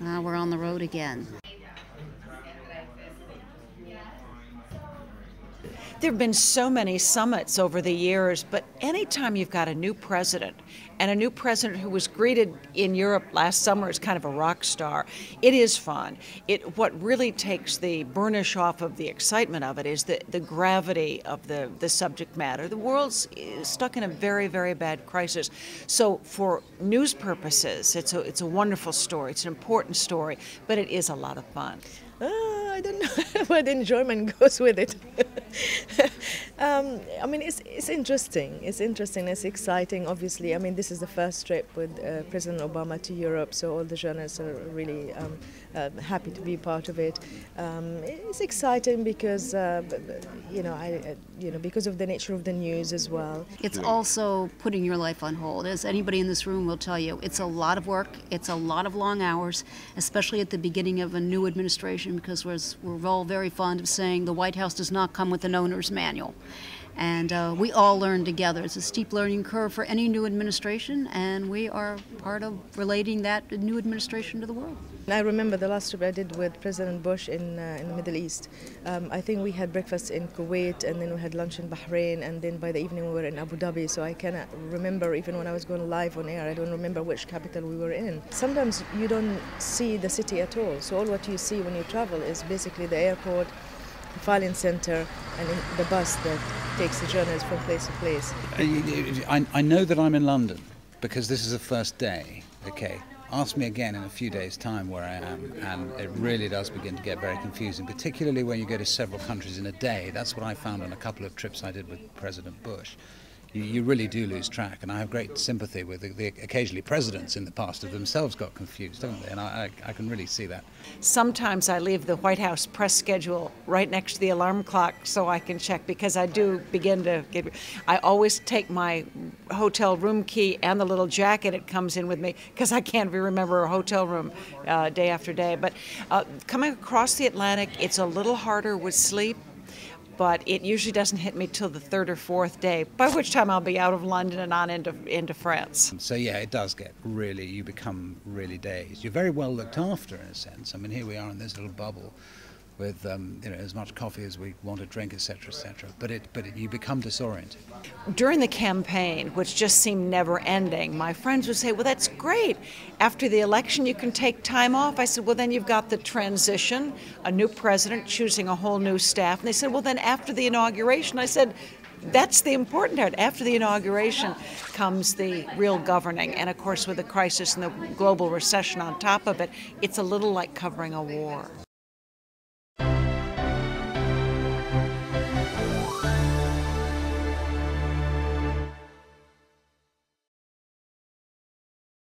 We're on the road again. There have been so many summits over the years, but anytime you've got a new president, and a new president who was greeted in Europe last summer as kind of a rock star, it is fun. What really takes the burnish off of the excitement of it is the gravity of the subject matter. The world's stuck in a very, very bad crisis. So for news purposes, it's a wonderful story. It's an important story, but it is a lot of fun. I don't know what enjoyment goes with it. I mean, it's interesting. It's interesting. It's exciting. Obviously, I mean, this is the first trip with President Obama to Europe, so all the journalists are really happy to be part of it. It's exciting because because of the nature of the news as well. It's also putting your life on hold. As anybody in this room will tell you, it's a lot of work. It's a lot of long hours, especially at the beginning of a new administration, because we're all very fond of saying the White House does not come with an owner's manual. And we all learn together. It's a steep learning curve for any new administration, and we are part of relating that new administration to the world. I remember the last trip I did with President Bush in the Middle East. I think we had breakfast in Kuwait, and then we had lunch in Bahrain, and then by the evening we were in Abu Dhabi. So I cannot remember, even when I was going live on air, I don't remember which capital we were in. Sometimes you don't see the city at all. So all what you see when you travel is basically the airport, the filing center, and the bus that takes the journalists from place to place. I know that I'm in London because this is the first day. Okay, ask me again in a few days' time where I am, and it really does begin to get very confusing, particularly when you go to several countries in a day. That's what I found on a couple of trips I did with President Bush. You really do lose track, and I have great sympathy with the occasionally presidents in the past have themselves got confused, haven't they? And I can really see that. Sometimes I leave the White House press schedule right next to the alarm clock so I can check, because I do begin to get... I always take my hotel room key and the little jacket it comes in with me, because I can't remember a hotel room day after day. But coming across the Atlantic, it's a little harder with sleep, but it usually doesn't hit me till the third or fourth day, by which time I'll be out of London and on into France. So yeah, it does get really, you become really dazed. You're very well looked after in a sense. I mean, here we are in this little bubble with as much coffee as we want to drink, etc., etc. But you become disoriented. During the campaign, which just seemed never ending, my friends would say, well, that's great. After the election, you can take time off. I said, well, then you've got the transition, a new president choosing a whole new staff. And they said, well, then after the inauguration. I said, that's the important part. After the inauguration comes the real governing. And of course, with the crisis and the global recession on top of it, it's a little like covering a war.